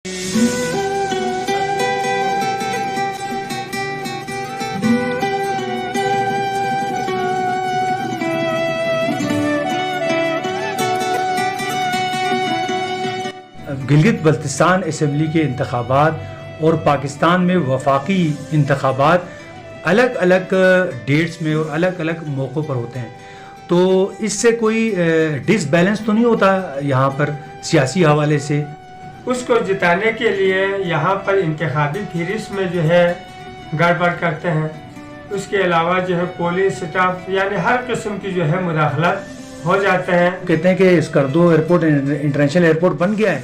Gilgit Baltistan assembly کے انتخابات اور پاکستان میں وفاقی انتخابات الگ الگ ڈیٹس میں اور الگ الگ موقعوں پر ہوتے ہیں، تو اس سے کوئی ڈس بیلنس تو نہیں ہوتا یہاں پر سیاسی حوالے سے؟ اس کو جتانے کے لیے یہاں پر انتخابی فہرست میں جو ہے گڑبڑ کرتے ہیں، اس کے علاوہ جو ہے پولیس سٹاف یعنی ہر قسم کی جو ہے مداخلت ہو جاتے ہیں۔ کہتے ہیں کہ اسکردو ایئرپورٹ انٹرنیشنل ایئرپورٹ بن گیا ہے،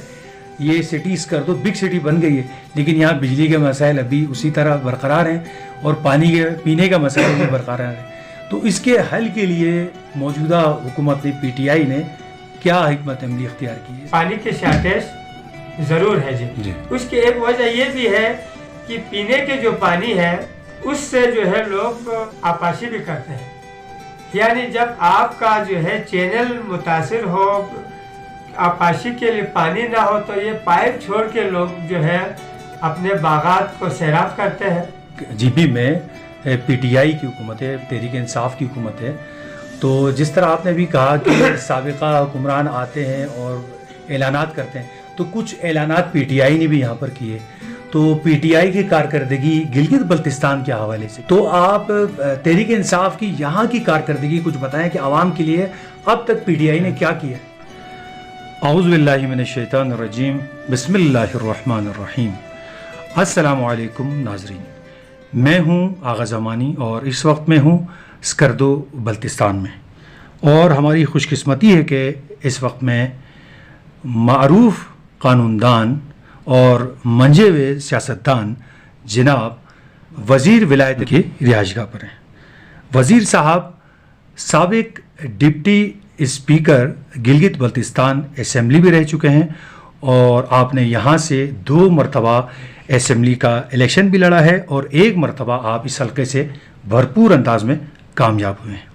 یہ سٹی اسکردو بگ سٹی بن گئی ہے، لیکن یہاں بجلی کے مسائل ابھی اسی طرح برقرار ہیں اور پانی کے پینے کا مسائل بھی برقرار ہے۔ تو اس کے حل کے لیے موجودہ حکومت پی ٹی آئی نے کیا حکمت عملی اختیار کی ہے؟ پانی کی شارٹیج ضرور ہے جی۔ اس کی ایک وجہ یہ بھی ہے کہ پینے کے جو پانی ہے اس سے جو ہے لوگ آبپاشی بھی کرتے ہیں، یعنی جب آپ کا جو ہے چینل متاثر ہو، آبپاشی کے لیے پانی نہ ہو، تو یہ پائپ چھوڑ کے لوگ جو ہے اپنے باغات کو سیراب کرتے ہیں۔ جی پی میں پی ٹی آئی کی حکومت ہے، تحریک انصاف کی حکومت ہے، تو جس طرح آپ نے بھی کہا کہ سابقہ حکمران آتے ہیں اور اعلانات کرتے ہیں، تو کچھ اعلانات پی ٹی آئی نے بھی یہاں پر کیے، تو پی ٹی آئی کی کارکردگی گلگت بلتستان کے حوالے سے تو آپ تحریک انصاف کی یہاں کی کارکردگی کچھ بتائیں کہ عوام کے لیے اب تک پی ٹی آئی نے کیا کیا ہے؟ اعوذ باللہ من الشیطان الرجیم، بسم اللہ الرحمن الرحیم۔ السلام علیکم ناظرین، میں ہوں آغا زمانی اور اس وقت میں ہوں اسکردو بلتستان میں، اور ہماری خوش قسمتی ہے کہ اس وقت میں معروف قانون دان اور منجے ہوئے سیاستدان جناب وزیر ولایت کے رہائش گاہ پر ہیں۔ وزیر صاحب سابق deputy speaker Gilgit Baltistan assembly بھی رہ چکے ہیں، اور آپ نے یہاں سے 2 مرتبہ اسمبلی کا الیکشن بھی لڑا ہے، اور 1 مرتبہ آپ اس حلقے سے بھرپور انداز میں کامیاب ہوئے ہیں۔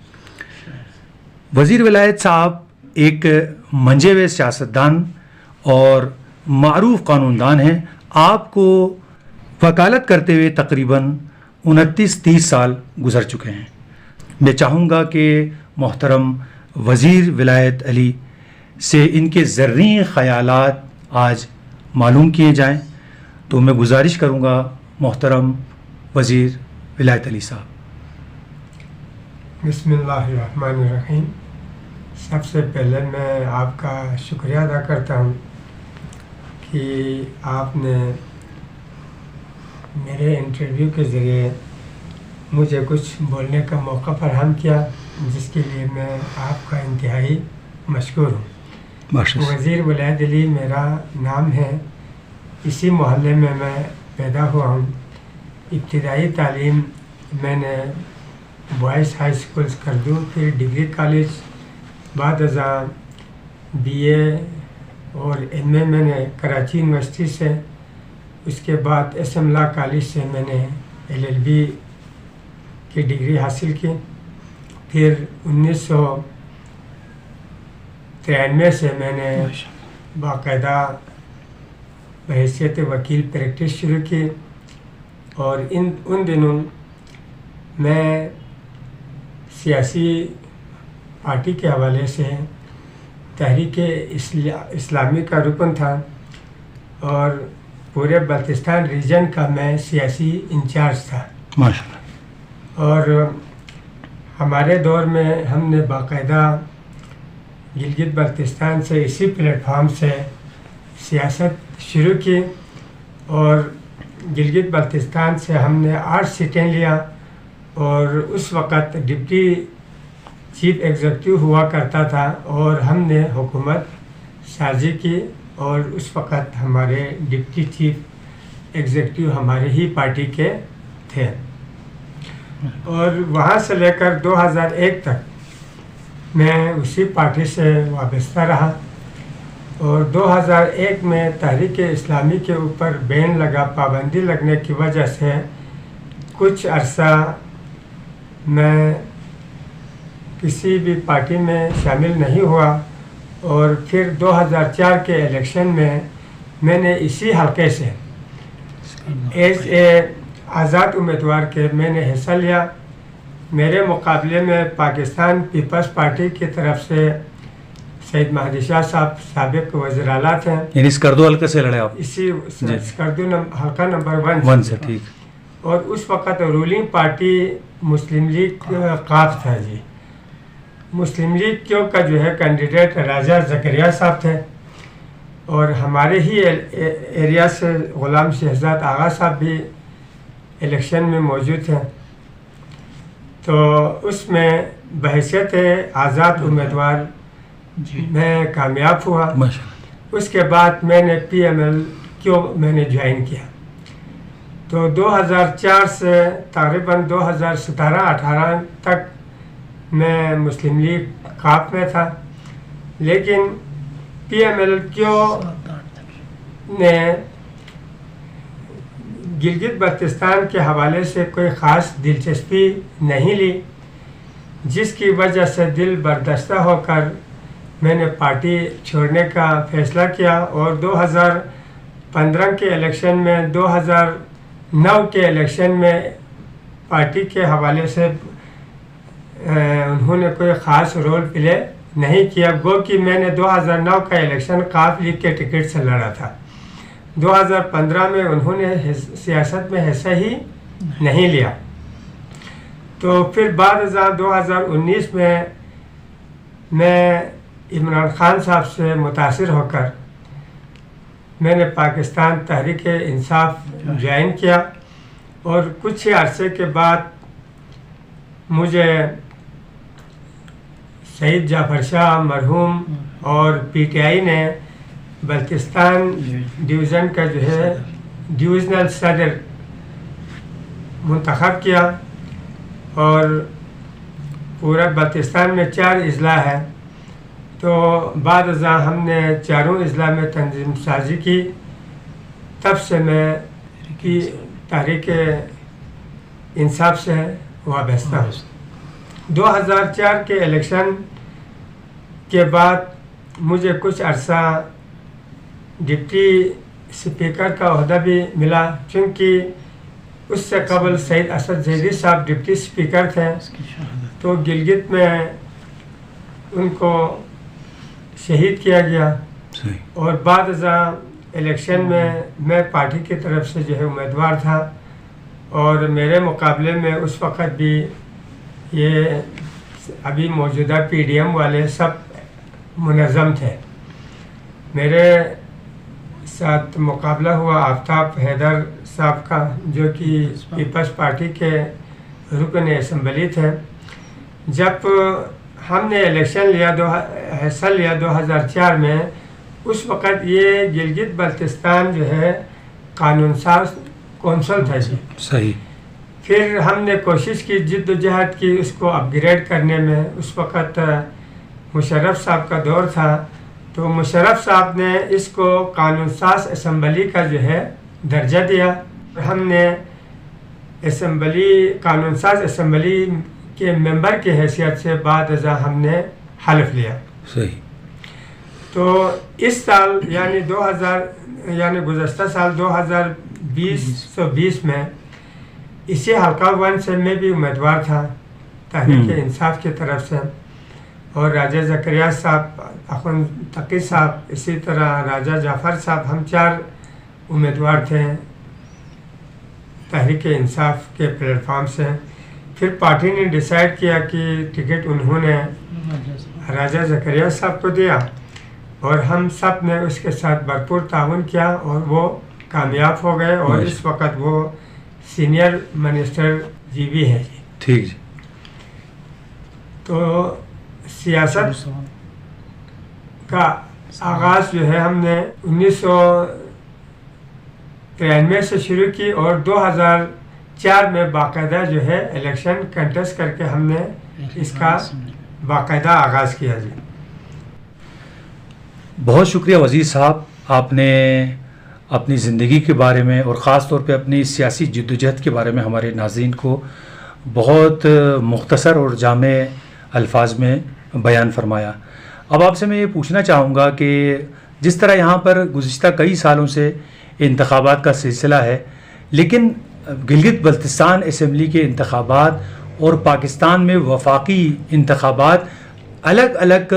وزیر ولایت صاحب ایک منجے ہوئے سیاستدان اور معروف قانون دان ہیں، آپ کو وکالت کرتے ہوئے تقریباً 29-30 سال گزر چکے ہیں۔ میں چاہوں گا کہ محترم وزیر ولایت علی سے ان کے زرعی خیالات آج معلوم کیے جائیں، تو میں گزارش کروں گا محترم وزیر ولایت علی صاحب۔ بسم اللہ الرحمن الرحیم۔ سب سے پہلے میں آپ کا شکریہ ادا کرتا ہوں کہ آپ نے میرے انٹرویو کے ذریعے مجھے کچھ بولنے کا موقع فراہم کیا، جس کے لیے میں آپ کا انتہائی مشکور ہوں۔ وزیر ولایت علی میرا نام ہے، اسی محلے میں پیدا ہوا ہوں۔ ابتدائی تعلیم میں نے بوائز ہائی اسکول اسکردو، پھر ڈگری کالج، بعد ازاں بی اے اور ایم اے میں نے کراچی یونیورسٹی سے، اس کے بعد ایس ایم لا کالج سے میں نے ایل ایل بی کی ڈگری حاصل کی، پھر 1993 سے میں نے باقاعدہ بحیثیت وکیل پریکٹس شروع کی، اور ان دنوں میں سیاسی پارٹی کے حوالے سے تحریک اسلامی کا رکن تھا، اور پورے بلتستان ریجن کا میں سیاسی انچارج تھا ماشاءاللہ۔ اور ہمارے دور میں ہم نے باقاعدہ گلگت بلتستان سے اسی پلیٹ فارم سے سیاست شروع کی، اور گلگت بلتستان سے ہم نے 8 سیٹیں لیا، اور اس وقت ڈپٹی چیف ایگزیکٹو ہوا کرتا تھا، اور ہم نے حکومت سازی کی، اور اس وقت ہمارے ڈپٹی چیف ایگزیکٹو ہمارے ہی پارٹی کے تھے، اور وہاں سے لے کر 2001 تک میں اسی پارٹی سے وابستہ رہا، اور 2001 میں تحریک اسلامی کے اوپر بین لگا، پابندی لگنے کی وجہ سے کچھ عرصہ میں کسی بھی پارٹی میں شامل نہیں ہوا، اور پھر 2004 کے الیکشن میں میں نے اسی حلقے سے ایز اے آزاد امیدوار کے میں نے حصہ لیا. میرے مقابلے میں پاکستان پیپلز پارٹی کی طرف سے سید مہدی شاہ صاحب سابق وزیر اعلیٰ تھے. یعنی اسکردو حلقے سے لڑے آپ؟ اسی اسکردو حلقہ نمبر 1 سے. ٹھیک. اور اس وقت رولنگ پارٹی مسلم لیگ قاف تھا جی. مسلم لیگ کیوں کا جو ہے کینڈیڈیٹ راجہ زکریا صاحب تھے اور ہمارے ہی ایریا سے غلام شہزاد آغا صاحب بھی الیکشن میں موجود تھے. تو اس میں بحیثیت آزاد امیدوار میں کامیاب ہوا. اس کے بعد میں نے پی ایم ایل کیو میں نے جوائن کیا. تو 2004 سے تقریباً 2017-18 تک میں مسلم لیگ قاف میں تھا. لیکن پی ایم ایل کیو نے گلگت بلتستان کے حوالے سے کوئی خاص دلچسپی نہیں لی، جس کی وجہ سے دل برداشتہ ہو کر میں نے پارٹی چھوڑنے کا فیصلہ کیا. اور 2015 کے الیکشن میں 2009 کے الیکشن میں پارٹی کے حوالے سے انہوں نے کوئی خاص رول پلے نہیں کیا. گو کہ میں نے 2009 کا الیکشن قاف لیگ کے ٹکٹ سے لڑا تھا. 2015 میں انہوں نے سیاست میں حصہ ہی نہیں لیا. تو پھر بعد ازاں 2019 میں عمران خان صاحب سے متاثر ہو کر میں نے پاکستان تحریک انصاف جوائن کیا. اور کچھ ہی عرصے کے بعد مجھے سعید جعفر شاہ مرحوم اور پی ٹی آئی نے بلتستان ڈویژن کا جو ہے ڈویژنل صدر منتخب کیا. اور پورا بلتستان میں 4 اضلاع ہے. تو بعد ازاں ہم نے 4 اضلاع میں تنظیم سازی کی. تب سے میں کی تحریک انصاف سے وابستہ ہوں. 2004 کے الیکشن کے بعد مجھے کچھ عرصہ ڈپٹی اسپیکر کا عہدہ بھی ملا، چونکہ اس سے قبل سید اسد زیدی صاحب ڈپٹی اسپیکر تھے. تو گلگت میں ان کو شہید کیا گیا. اور بعد ازاں الیکشن میں پارٹی کی طرف سے جو ہے امیدوار تھا. اور میرے مقابلے میں اس وقت بھی یہ ابھی موجودہ پی ڈی ایم والے سب منظم تھے. میرے ساتھ مقابلہ ہوا آفتاب حیدر صاحب کا، جو کہ پیپلز پارٹی کے رکن اسمبلی تھے. جب ہم نے الیکشن حصہ لیا 2004 میں، اس وقت یہ گلگت بلتستان جو ہے قانون ساز کونسل تھا جی. صحیح. پھر ہم نے کوشش کی، جد و جہد کی اس کو اپ گریڈ کرنے میں. اس وقت مشرف صاحب کا دور تھا. تو مشرف صاحب نے اس کو قانون ساز اسمبلی کا جو ہے درجہ دیا. ہم نے قانون ساز اسمبلی کے ممبر کی حیثیت سے بعد ازاں ہم نے حلف لیا. صحیح. تو اس سال یعنی گزشتہ سال 2020 میں اسی حلقہ 1 سے میں بھی امیدوار تھا تحریک انصاف کی طرف سے. اور راجہ زکریا صاحب، اخوند تقی صاحب، اسی طرح راجہ جعفر صاحب، ہم 4 امیدوار تھے تحریک انصاف کے پلیٹ فارم سے. پھر پارٹی نے ڈیسائیڈ کیا کہ ٹکٹ انہوں نے راجہ زکریا صاحب کو دیا. اور ہم سب نے اس کے ساتھ بھرپور تعاون کیا اور وہ کامیاب ہو گئے. اور اس وقت وہ سینئر منسٹر جی بھی ہے جی. ٹھیک جی. تو سیاست کا آغاز جو ہے ہم نے 1993 سے شروع کی اور 2004 میں باقاعدہ جو ہے الیکشن کنٹیسٹ کر کے ہم نے اس کا باقاعدہ آغاز کیا جی. بہت شکریہ وزیر صاحب، آپ نے اپنی زندگی کے بارے میں اور خاص طور پہ اپنی سیاسی جدوجہد کے بارے میں ہمارے ناظرین کو بہت مختصر اور جامع الفاظ میں بیان فرمایا. اب آپ سے میں یہ پوچھنا چاہوں گا کہ جس طرح یہاں پر گزشتہ کئی سالوں سے انتخابات کا سلسلہ ہے، لیکن گلگت بلتستان اسمبلی کے انتخابات اور پاکستان میں وفاقی انتخابات الگ الگ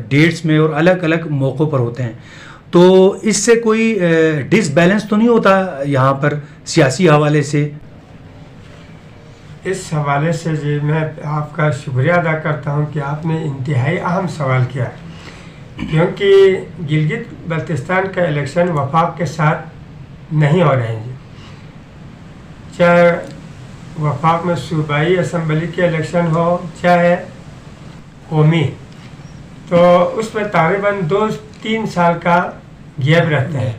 ڈیٹس میں اور الگ الگ موقعوں پر ہوتے ہیں، تو اس سے کوئی ڈس بیلنس تو نہیں ہوتا یہاں پر سیاسی حوالے سے؟ اس حوالے سے جی میں آپ کا شکریہ ادا کرتا ہوں کہ آپ نے انتہائی اہم سوال کیا، کیونکہ گلگت بلتستان کا الیکشن وفاق کے ساتھ نہیں ہو رہے ہیں جی، چاہے وفاق میں صوبائی اسمبلی کے الیکشن ہو چاہے قومی، تو اس میں تقریباً 2-3 سال کا گیپ رہتا ہے،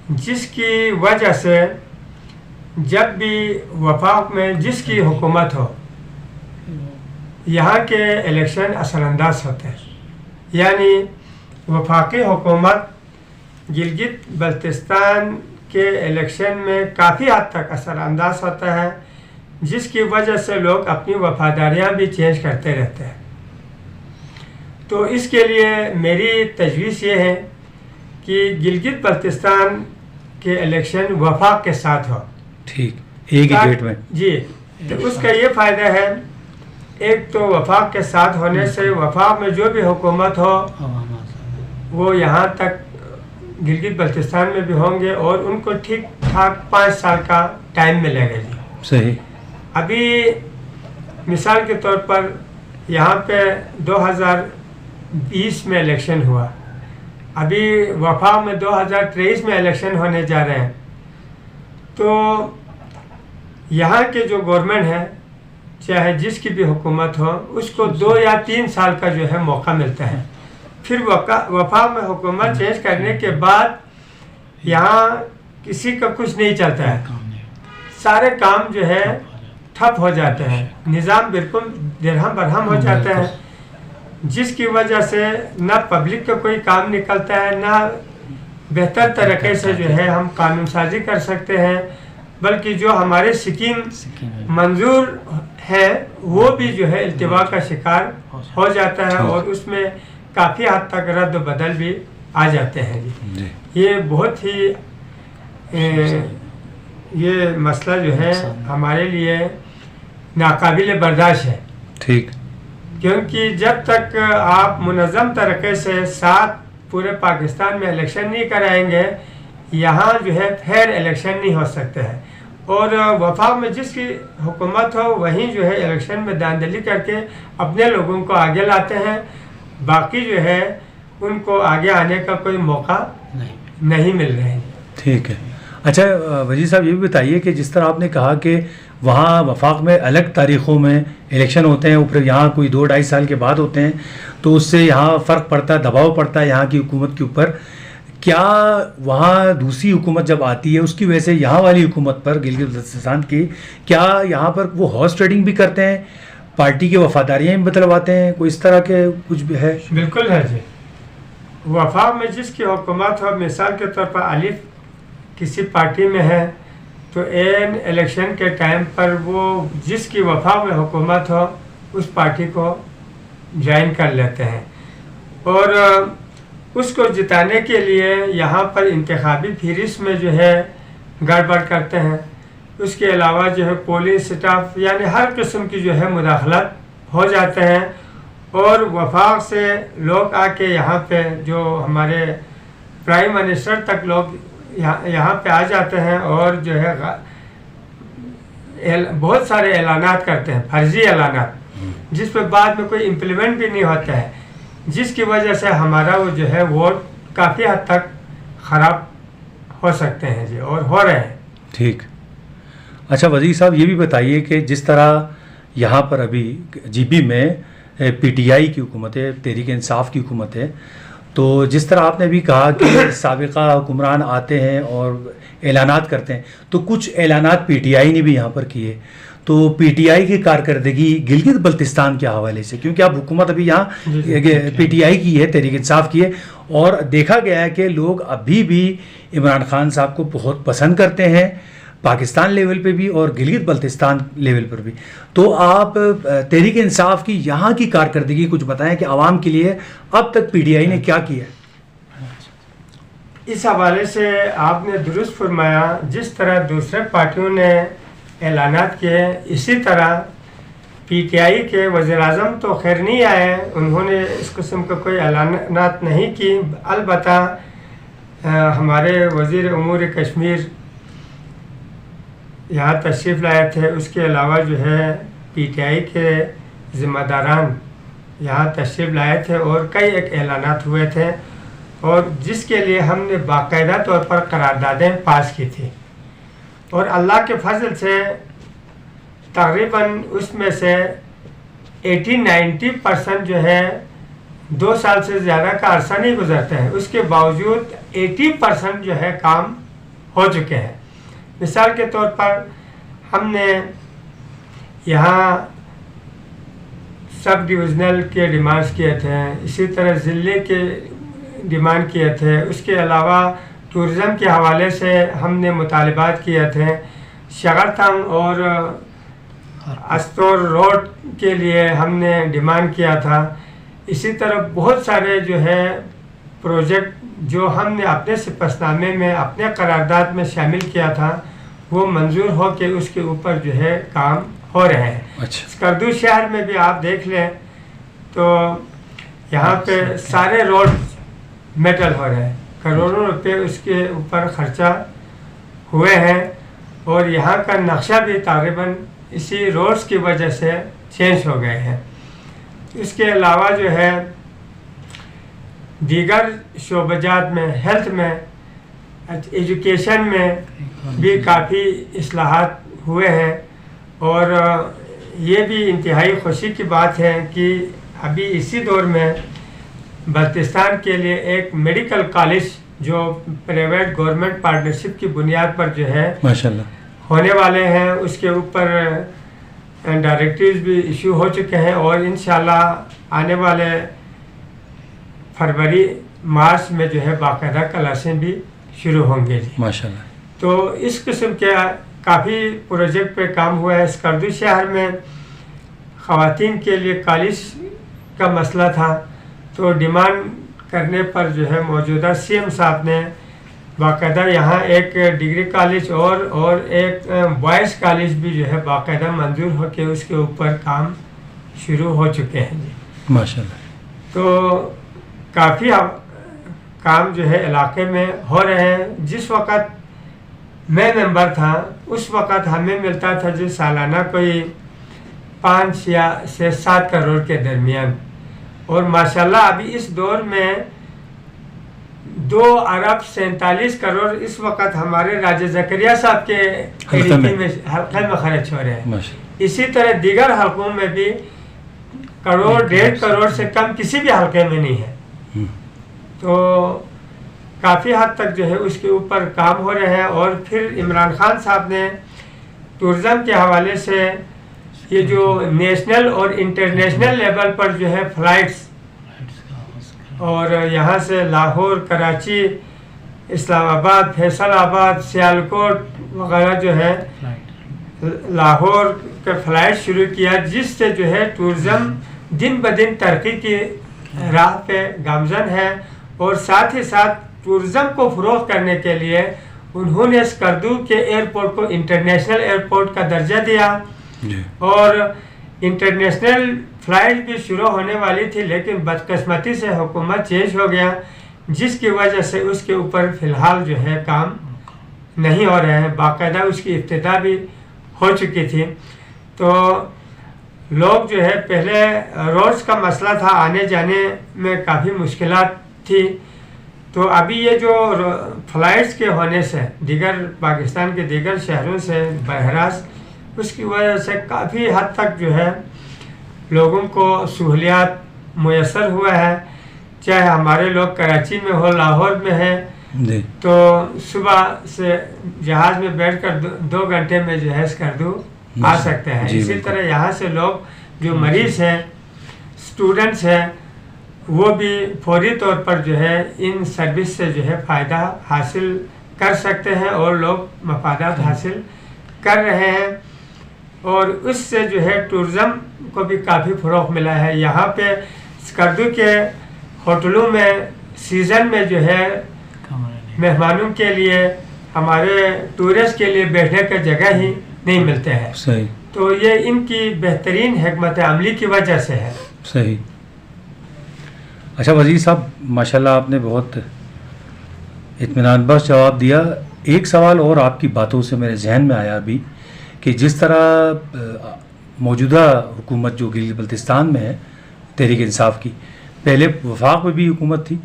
جس کی وجہ سے جب بھی وفاق میں جس کی حکومت ہو یہاں کے الیکشن اثر انداز ہوتے ہیں، یعنی وفاقی حکومت گلگت بلتستان کے الیکشن میں کافی حد تک اثر انداز ہوتا ہے، جس کی وجہ سے لوگ اپنی وفاداریاں بھی چینج کرتے رہتے ہیں۔ تو اس کے لیے میری تجویز یہ ہے کہ گلگت بلتستان کے الیکشن وفاق کے ساتھ ہو، ٹھیک، ایک ہی ڈیٹ میں جی، تو اس کا یہ فائدہ ہے، ایک تو وفاق کے ساتھ ہونے سے وفاق میں جو بھی حکومت ہو وہ یہاں تک گلگت بلتستان میں بھی ہوں گے اور ان کو ٹھیک ٹھاک 5 سال کا ٹائم ملے گا جی۔ صحیح۔ ابھی مثال کے طور پر یہاں پہ 2020 میں الیکشن ہوا، ابھی وفاق میں 2023 میں الیکشن ہونے جا رہے ہیں، تو یہاں کے جو گورنمنٹ ہے چاہے جس کی بھی حکومت ہو اس کو 2 یا 3 سال کا جو ہے موقع ملتا ہے، پھر وفاق میں حکومت چینج کرنے کے بعد یہاں کسی کا کچھ نہیں چلتا ہے، سارے کام جو ہے ٹھپ ہو جاتے ہیں، نظام بالکل درہم برہم ہو جاتا ہے، جس کی وجہ سے نہ پبلک کا کوئی کام نکلتا ہے، نہ بہتر طریقے سے جو ہے ہم قانون سازی کر سکتے ہیں، بلکہ جو ہمارے سکیم منظور ہے وہ بھی جو ہے التوا کا شکار ہو جاتا ہے اور اس میں کافی حد تک رد و بدل بھی آ جاتے ہیں جی۔ یہ بہت ہی یہ مسئلہ جو ہے ہمارے لیے ناقابل برداشت ہے، ٹھیک، کیونکہ جب تک آپ منظم طریقے سے ساتھ پورے پاکستان میں الیکشن نہیں کرائیں گے یہاں جو ہے پھر الیکشن نہیں ہو سکتے ہیں، اور وفاق میں جس کی حکومت ہو وہیں جو ہے الیکشن میں داندلی کر کے اپنے لوگوں کو آگے لاتے ہیں، باقی جو ہے ان کو آگے آنے کا کوئی موقع نہیں مل رہا ہے۔ ٹھیک ہے۔ اچھا وزیر صاحب یہ بھی بتائیے کہ جس طرح آپ نے کہا کہ وہاں وفاق میں الگ تاریخوں میں الیکشن ہوتے ہیں، اوپر یہاں کوئی 2-2.5 سال کے بعد ہوتے ہیں، تو اس سے یہاں فرق پڑتا ہے، دباؤ پڑتا ہے یہاں کی حکومت کے اوپر، کیا وہاں دوسری حکومت جب آتی ہے اس کی وجہ سے یہاں والی حکومت پر گلگت بلتستان کی کیا یہاں پر وہ ہارس ٹریڈنگ بھی کرتے ہیں، پارٹی کی وفاداریاں بھی بتلواتے ہیں، کوئی اس طرح کے کچھ بھی ہے؟ بالکل ہے جی، وفاق میں جس کی حکومت ہو، مثال کے طور پر الف کسی پارٹی میں ہے تو این الیکشن کے ٹائم پر وہ جس کی وفاق میں حکومت ہو اس پارٹی کو جوائن کر لیتے ہیں، اور اس کو جتانے کے لیے یہاں پر انتخابی فہرست میں جو ہے گڑبڑ کرتے ہیں، اس کے علاوہ جو ہے پولیس سٹاف یعنی ہر قسم کی جو ہے مداخلت ہو جاتے ہیں، اور وفاق سے لوگ آ کے یہاں پہ جو ہمارے پرائم منسٹر تک لوگ یہاں پہ آ جاتے ہیں اور جو ہے بہت سارے اعلانات کرتے ہیں، فرضی اعلانات، جس پہ بعد میں کوئی امپلیمنٹ بھی نہیں ہوتا ہے، جس کی وجہ سے ہمارا وہ جو ہے ووٹ کافی حد تک خراب ہو سکتے ہیں جی، اور ہو رہے ہیں۔ ٹھیک۔ اچھا وزیر صاحب یہ بھی بتائیے کہ جس طرح یہاں پر ابھی جی بی میں پی ٹی آئی کی حکومت ہے، تحریک انصاف کی حکومت ہے، تو جس طرح آپ نے بھی کہا کہ سابقہ حکمران آتے ہیں اور اعلانات کرتے ہیں، تو کچھ اعلانات پی ٹی آئی نے بھی یہاں پر کیے، تو پی ٹی آئی کی کارکردگی گلگت بلتستان کے حوالے سے، کیونکہ اب حکومت ابھی یہاں پی ٹی آئی کی ہے، تحریک انصاف کی ہے، اور دیکھا گیا ہے کہ لوگ ابھی بھی عمران خان صاحب کو بہت پسند کرتے ہیں، پاکستان لیول پہ بھی اور گلگت بلتستان لیول پر بھی، تو آپ تحریک انصاف کی یہاں کی کارکردگی کچھ بتائیں کہ عوام کے لیے اب تک پی ٹی آئی نے کیا کیا ہے؟ اس حوالے سے آپ نے درست فرمایا، جس طرح دوسرے پارٹیوں نے اعلانات کیے اسی طرح پی ٹی آئی کے وزیر اعظم تو خیر نہیں آئے، انہوں نے اس قسم کا کوئی اعلانات نہیں کی، البتہ ہمارے وزیر امور کشمیر یہاں تشریف لائے تھے، اس کے علاوہ جو ہے پی ٹی آئی کے ذمہ داران یہاں تشریف لائے تھے اور کئی ایک اعلانات ہوئے تھے، اور جس کے لیے ہم نے باقاعدہ طور پر قراردادیں پاس کی تھی، اور اللہ کے فضل سے تقریباً اس میں سے 80-90% جو ہے 2 سال سے زیادہ کا عرصہ نہیں گزرتا ہے، اس کے باوجود 80% جو ہے کام ہو چکے ہیں۔ مثال کے طور پر ہم نے یہاں سب ڈویژنل کے ڈیمانڈز کیے تھے، اسی طرح ضلع کے ڈیمانڈ کیے تھے، اس کے علاوہ ٹورزم کے حوالے سے ہم نے مطالبات کیے تھے، شگرتھنگ اور استور روڈ کے لیے ہم نے ڈیمانڈ کیا تھا، اسی طرح بہت سارے جو ہے پروجیکٹ جو ہم نے اپنے سپس نامے میں اپنے قرارداد میں شامل کیا تھا وہ منظور ہو کے اس کے اوپر جو ہے کام ہو رہے ہیں۔ اسکردو شہر میں بھی آپ دیکھ لیں تو یہاں پہ سارے روڈ میٹل ہو رہے ہیں، کروڑوں روپے اس کے اوپر خرچہ ہوئے ہیں، اور یہاں کا نقشہ بھی تقریباً اسی روڈز کی وجہ سے چینج ہو گئے ہیں۔ اس کے علاوہ جو ہے دیگر شعبجات میں، ہیلتھ میں، ایجوکیشن میں بھی کافی اصلاحات ہوئے ہیں، اور یہ بھی انتہائی خوشی کی بات ہے کہ ابھی اسی دور میں بلتستان کے لیے ایک میڈیکل کالج جو پرائیویٹ گورنمنٹ پارٹنرشپ کی بنیاد پر جو ہے ماشاءاللہ ہونے والے ہیں، اس کے اوپر ڈائریکٹیوز بھی ایشو ہو چکے ہیں، اور انشاءاللہ آنے والے فروری مارچ میں جو ہے باقاعدہ کلاسیں بھی شروع ہوں گے جی ماشاءاللہ۔ تو اس قسم کے کافی پروجیکٹ پہ کام ہوا ہے۔ اسکردو شہر میں خواتین کے لیے کالج کا مسئلہ تھا، تو ڈیمانڈ کرنے پر جو ہے موجودہ سی ایم صاحب نے باقاعدہ یہاں ایک ڈگری کالج اور ایک بوائز کالج بھی جو ہے باقاعدہ منظور ہو کے اس کے اوپر کام شروع ہو چکے ہیں جی ماشاءاللہ۔ تو کافی کام جو ہے علاقے میں ہو رہے ہیں۔ جس وقت میں ممبر تھا اس وقت ہمیں ملتا تھا جو سالانہ کوئی 5 سے 7 کروڑ کے درمیان، اور ماشاءاللہ ابھی اس دور میں 2 ارب 47 کروڑ اس وقت ہمارے راجہ زکریا صاحب کے حلقے میں خرچ ہو رہے ہیں۔ اسی طرح دیگر حلقوں میں بھی 1.5 کروڑ سے کم کسی بھی حلقے میں نہیں ہے، تو کافی حد تک جو ہے اس کے اوپر کام ہو رہے ہیں۔ اور پھر عمران خان صاحب نے ٹورزم کے حوالے سے یہ جو نیشنل اور انٹرنیشنل لیول پر جو ہے فلائٹس، اور یہاں سے لاہور، کراچی، اسلام آباد، فیصل آباد، سیالکوٹ وغیرہ جو ہے لاہور کا فلائٹ شروع کیا، جس سے جو ہے ٹورزم دن بدن ترقی کی راہ پہ گامزن ہے، اور ساتھ ہی ساتھ ٹورزم کو فروغ کرنے کے لیے انہوں نے اسکردو کے ایئرپورٹ کو انٹرنیشنل ایئرپورٹ کا درجہ دیا، اور انٹرنیشنل فلائٹ بھی شروع ہونے والی تھی، لیکن بدقسمتی سے حکومت چینج ہو گیا، جس کی وجہ سے اس کے اوپر فی الحال جو ہے کام نہیں ہو رہے ہیں۔ باقاعدہ اس کی ابتدا بھی ہو چکی تھی، تو لوگ جو ہے پہلے روڈز کا مسئلہ تھا، آنے جانے میں کافی مشکلات تھی، تو ابھی یہ جو فلائٹس کے ہونے سے دیگر پاکستان کے دیگر شہروں سے براہ راست، اس کی وجہ سے کافی حد تک جو ہے لوگوں کو سہولیات میسر ہوا ہے، چاہے ہمارے لوگ کراچی میں ہو، لاہور میں ہے، تو صبح سے جہاز میں بیٹھ کر 2 گھنٹے میں جو ہے اسکردو آ سکتے ہیں۔ اسی طرح یہاں سے لوگ جو مریض ہیں، اسٹوڈنٹس ہیں، وہ بھی فوری طور پر جو ہے ان سروس سے جو ہے فائدہ حاصل کر سکتے ہیں، اور لوگ مفادات حاصل کر رہے ہیں، اور اس سے جو ہے ٹورزم کو بھی کافی فروغ ملا ہے۔ یہاں پہ اسکردو کے ہوٹلوں میں سیزن میں جو ہے مہمانوں کے لیے ہمارے ٹورسٹ کے لیے بیٹھنے کا جگہ ہی نہیں ملتے ہیں. صحیح. تو یہ ان کی بہترین حکمت عملی کی وجہ سے ہے. صحیح. اچھا وزیر صاحب ماشاءاللہ آپ نے بہت اطمینان بخش جواب دیا. ایک سوال اور آپ کی باتوں سے میرے ذہن میں آیا ابھی کہ جس طرح موجودہ حکومت جو گلگت بلتستان میں ہے تحریک انصاف کی، پہلے وفاق میں بھی حکومت تھی،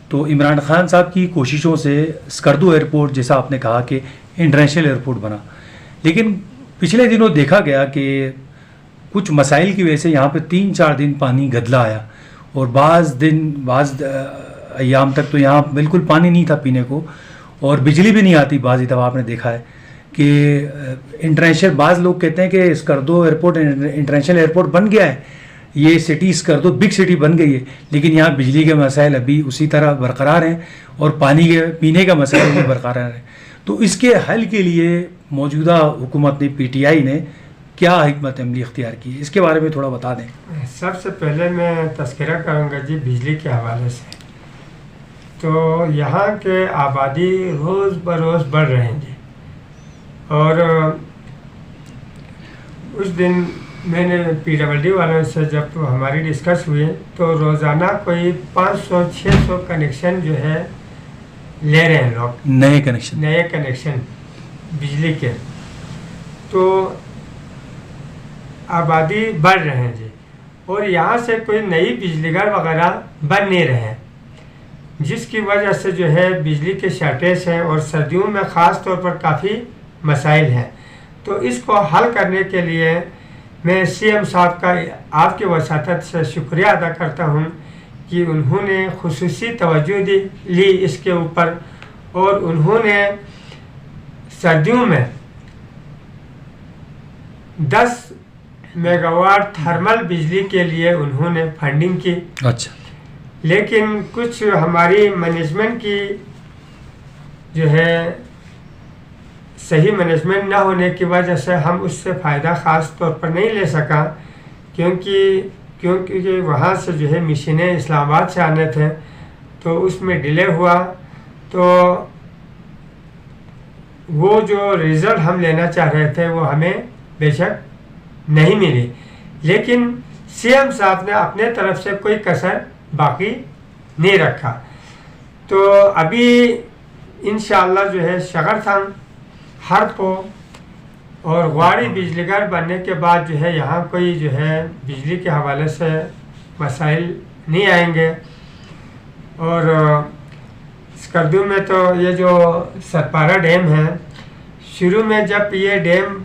تو عمران خان صاحب کی کوششوں سے اسکردو ایئرپورٹ جیسا آپ نے کہا کہ انٹرنیشنل ایئرپورٹ بنا، لیکن پچھلے دنوں دیکھا گیا کہ کچھ مسائل کی وجہ سے یہاں پہ 3-4 دن پانی گدلا آیا، اور بعض ایام تک تو یہاں بالکل پانی نہیں تھا پینے کو، اور بجلی بھی نہیں آتی. بعض دفعہ آپ نے دیکھا ہے کہ انٹرنیشنل، بعض لوگ کہتے ہیں کہ اسکردو ایئرپورٹ انٹرنیشنل ایئرپورٹ بن گیا ہے، یہ سٹی اسکردو بگ سٹی بن گئی ہے، لیکن یہاں بجلی کے مسائل ابھی اسی طرح برقرار ہیں اور پانی کے پینے کا مسائل بھی برقرار ہے. تو اس کے حل کے لیے موجودہ حکومت نے PTI نے کیا حکمت عملی اختیار کی، اس کے بارے میں تھوڑا بتا دیں. سب سے پہلے میں تذکرہ کروں گا جی بجلی کے حوالے سے. تو یہاں کے آبادی روز بروز بڑھ رہے ہیں جی، اور اس دن میں نے PWD والوں سے جب ہماری ڈسکس ہوئی تو روزانہ کوئی 500-600 کنیکشن جو ہے لے رہے ہیں لوگ، نئے کنیکشن بجلی کے. تو آبادی بڑھ رہے ہیں جی، اور یہاں سے کوئی نئی بجلی گھر وغیرہ بن نہیں رہے ہیں، جس کی وجہ سے جو ہے بجلی کے شارٹیج ہے، اور سردیوں میں خاص طور پر کافی مسائل ہیں. تو اس کو حل کرنے کے لیے میں CM صاحب کا آپ کی وساطت سے شکریہ ادا کرتا ہوں کہ انہوں نے خصوصی توجہ لی اس کے اوپر، اور انہوں نے سردیوں میں 10 میگا واٹ تھرمل بجلی کے لیے انہوں نے فنڈنگ کی. اچھا. لیکن کچھ ہماری مینجمنٹ کی جو ہے صحیح مینجمنٹ نہ ہونے کی وجہ سے ہم اس سے فائدہ خاص طور پر نہیں لے سکا، کیونکہ وہاں سے جو ہے مشینیں اسلام آباد سے آنے تھے، تو اس میں ڈیلے ہوا. تو وہ جو رزلٹ ہم لینا چاہ رہے تھے وہ ہمیں بے شک نہیں ملی، لیکن CM صاحب نے اپنے طرف سے کوئی کسر باقی نہیں رکھا. تو ابھی انشاءاللہ جو ہے شگرتھان، ہرپو اور واڑی بجلی گھر بننے کے بعد جو ہے یہاں کوئی جو ہے بجلی کے حوالے سے مسائل نہیں آئیں گے. اور اسکردو میں تو یہ جو ستپارہ ڈیم ہے، شروع میں جب یہ ڈیم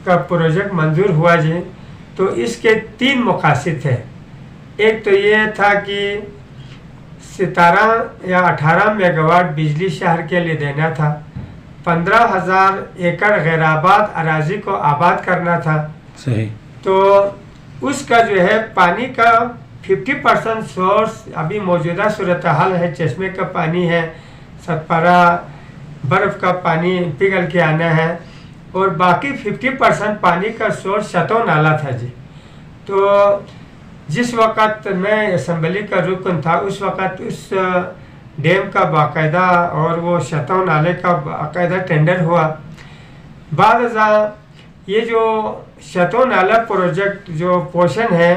کا پروجیکٹ منظور ہوا جی تو اس کے 3 مقاصد تھے. ایک تو یہ تھا کہ 17 یا 18 میگا واٹ بجلی شہر کے لیے دینا تھا، 15,000 ایکڑ غیر آباد اراضی کو آباد کرنا تھا. صحیح. تو اس کا جو ہے پانی کا 50% سورس ابھی موجودہ صورتحال ہے، چشمے کا پانی ہے، ستپارہ برف کا پانی پگھل کے آنا ہے، اور باقی 50% پانی کا سورس شتو نالا تھا جی. تو جس وقت میں اسمبلی کا رکن تھا اس وقت اس ڈیم کا باقاعدہ اور وہ شتو نالے کا باقاعدہ ٹینڈر ہوا. بعد ازاں یہ جو شتو نالہ پروجیکٹ جو پورشن ہے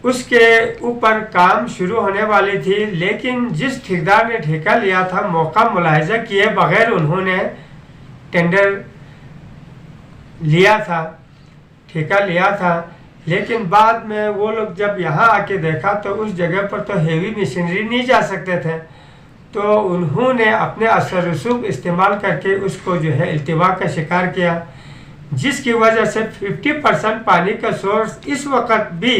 اس کے اوپر کام شروع ہونے والی تھی، لیکن جس ٹھیکیدار نے ٹھیکہ لیا تھا موقع ملاحظہ کیے بغیر انہوں نے ٹینڈر لیا تھا، ٹھیکہ لیا تھا. لیکن بعد میں وہ لوگ جب یہاں آ کے دیکھا تو اس جگہ پر تو ہیوی مشینری نہیں جا سکتے تھے، تو انہوں نے اپنے اثر رسوخ استعمال کر کے اس کو جو ہے التوا کا شکار کیا، جس کی وجہ سے 50% پانی کا سورس اس وقت بھی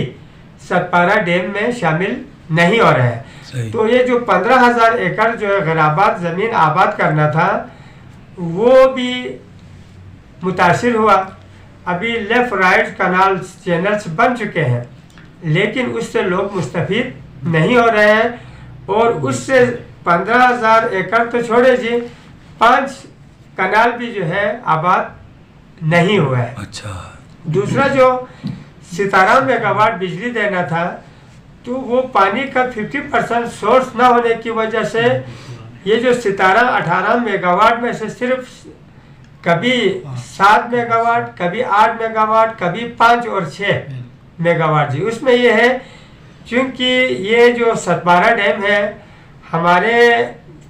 ستپارہ ڈیم میں شامل نہیں ہو رہا ہے. تو یہ جو 15,000 ایکڑ جو ہے غیر آباد زمین آباد کرنا تھا وہ بھی متاثر ہوا. ابھی لیفٹ رائٹ کنال چینلز بن چکے ہیں، لیکن اس سے لوگ مستفید نہیں ہو رہے ہیں، اور اس سے 15,000 ایکڑ تو چھوڑے جی 5 کنال بھی جو ہے آباد نہیں ہوا ہے. اچھا. دوسرا جو 17 میگا واٹ بجلی دینا تھا تو وہ پانی کا 50% سورس نہ ہونے کی وجہ سے یہ جو 17-18 میگا واٹ میں سے صرف کبھی 7 میگا واٹ، کبھی 8 میگا واٹ، کبھی 5 اور 6 میگا واٹ جی، اس میں یہ ہے چونکہ یہ جو 17 ڈیم ہے ہمارے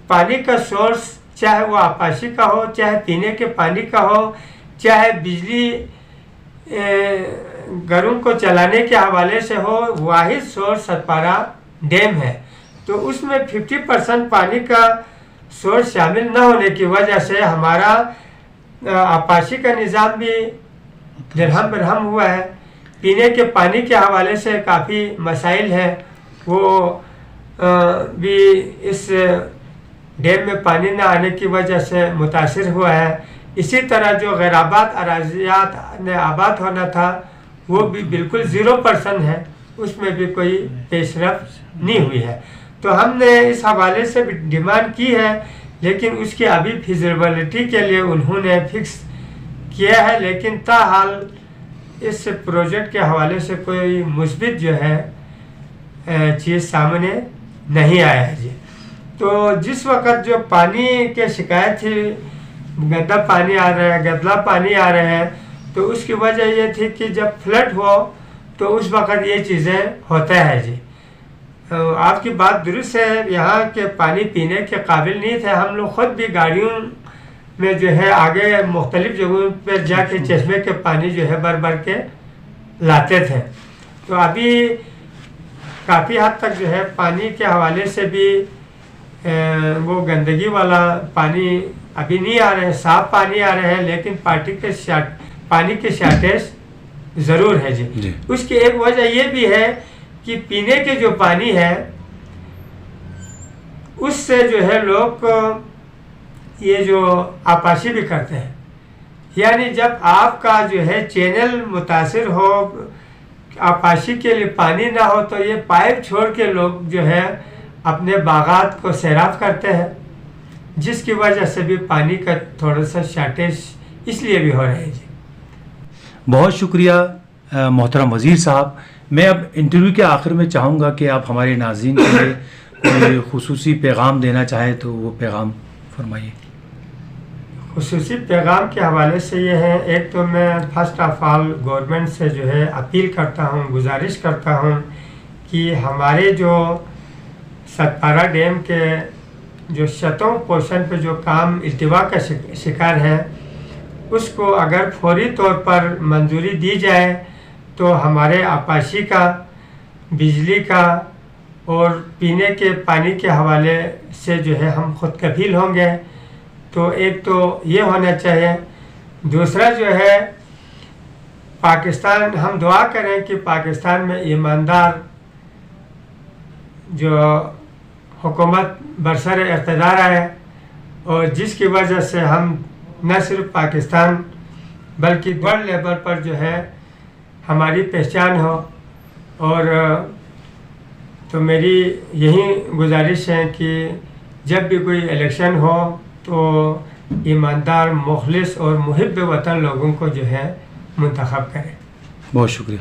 پانی کا سورس، چاہے وہ آپاشی کا ہو، چاہے پینے کے پانی کا ہو، چاہے بجلی گھروں کو چلانے کے حوالے سے ہو، واحد سورس 17 ڈیم ہے۔ تو اس میں 50% پانی کا سورس شامل نہ ہونے کی وجہ سے ہمارا آپاشی کا نظام بھی درہم برہم ہوا ہے۔ پینے کے پانی کے حوالے سے کافی مسائل ہیں، وہ بھی اس ڈیم میں پانی نہ آنے کی وجہ سے متاثر ہوا ہے۔ اسی طرح جو غیر آباد اراضیات میں آباد ہونا تھا وہ بھی بالکل 0% ہے، اس میں بھی کوئی پیش رفت نہیں ہوئی ہے۔ تو ہم نے اس حوالے سے بھی ڈیمانڈ کی ہے، لیکن اس کی ابھی فیزیبلٹی کے لیے انہوں نے فکس کیا ہے، لیکن تاحال اس پروجیکٹ کے حوالے سے کوئی مثبت جو ہے چیز سامنے نہیں آیا ہے جی۔ تو جس وقت جو پانی کے شکایت تھی، گندا پانی آ رہا ہے، گدلا پانی آ رہے ہیں، تو اس کی وجہ یہ تھی کہ جب فلڈ ہو تو اس وقت یہ چیزیں ہوتا ہے جی۔ آپ کی بات درست ہے، یہاں کے پانی پینے کے قابل نہیں تھے۔ ہم لوگ خود بھی گاڑیوں میں جو ہے آگے مختلف جگہوں پر جا کے چشمے کے پانی جو ہے بھر کے لاتے تھے۔ تو ابھی کافی حد تک جو ہے پانی کے حوالے سے بھی وہ گندگی والا پانی ابھی نہیں آ رہے ہیں، صاف پانی آ رہے ہیں، لیکن پانی کے شارٹیج ضرور ہے جی۔ اس کی ایک وجہ یہ بھی ہے کہ پینے کے جو پانی ہے اس سے جو ہے لوگ یہ جو آپاشی بھی کرتے ہیں، یعنی جب آپ کا جو ہے چینل متاثر ہو، آپاشی کے لیے پانی نہ ہو، تو یہ پائپ چھوڑ کے لوگ جو ہے اپنے باغات کو سیراب کرتے ہیں، جس کی وجہ سے بھی پانی کا تھوڑا سا شارٹیج اس لیے بھی ہو رہا ہے جی۔ بہت شکریہ محترم وزیر صاحب۔ میں اب انٹرویو کے آخر میں چاہوں گا کہ آپ ہمارے ناظرین کے لیے کوئی خصوصی پیغام دینا چاہیں تو وہ پیغام فرمائیے۔ خصوصی پیغام کے حوالے سے یہ ہے، ایک تو میں فرسٹ آف آل گورنمنٹ سے جو ہے اپیل کرتا ہوں، گزارش کرتا ہوں کہ ہمارے جو 17 ڈیم کے جو شتوں پورشن پہ جو کام التوا کا شکار ہے، اس کو اگر فوری طور پر منظوری دی جائے تو ہمارے آپاشی کا، بجلی کا اور پینے کے پانی کے حوالے سے جو ہے ہم خود کفیل ہوں گے۔ تو ایک تو یہ ہونا چاہیے۔ دوسرا جو ہے پاکستان، ہم دعا کریں کہ پاکستان میں ایماندار جو حکومت برسر اقتدار آئے، اور جس کی وجہ سے ہم نہ صرف پاکستان بلکہ ورلڈ لیول پر جو ہے ہماری پہچان ہو۔ اور تو میری یہی گزارش ہے کہ جب بھی کوئی الیکشن ہو تو ایماندار، مخلص اور محب وطن لوگوں کو جو ہے منتخب کریں۔ بہت شکریہ،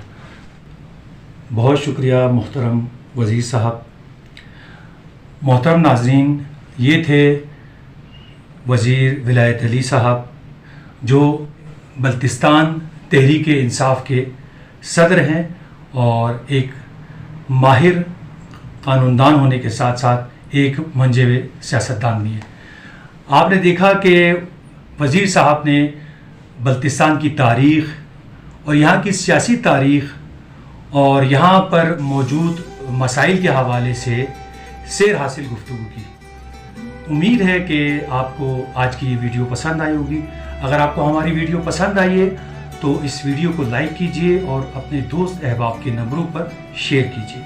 بہت شکریہ محترم وزیر صاحب۔ محترم ناظرین، یہ تھے وزیر ولایت علی صاحب، جو بلتستان تحریک انصاف کے صدر ہیں اور ایک ماہر قانون دان ہونے کے ساتھ ساتھ ایک منجے ہوئے سیاستدان بھی ہیں۔ آپ نے دیکھا کہ وزیر صاحب نے بلتستان کی تاریخ اور یہاں کی سیاسی تاریخ اور یہاں پر موجود مسائل کے حوالے سے سیر حاصل گفتگو کی۔ امید ہے کہ آپ کو آج کی یہ ویڈیو پسند آئی ہوگی۔ اگر آپ کو ہماری ویڈیو پسند آئی ہے تو اس ویڈیو کو لائک کیجئے اور اپنے دوست احباب کے نمبروں پر شیئر کیجئے۔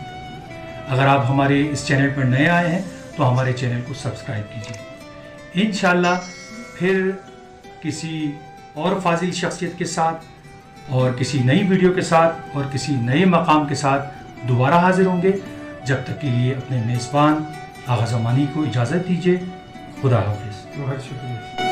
اگر آپ ہمارے اس چینل پر نئے آئے ہیں تو ہمارے چینل کو سبسکرائب کیجئے۔ انشاءاللہ پھر کسی اور فاضل شخصیت کے ساتھ اور کسی نئی ویڈیو کے ساتھ اور کسی نئے مقام کے ساتھ دوبارہ حاضر ہوں گے۔ جب تک کے لیے اپنے میزبان آغا زمانی کو اجازت دیجیے۔ خدا حافظ۔ بہت شکریہ۔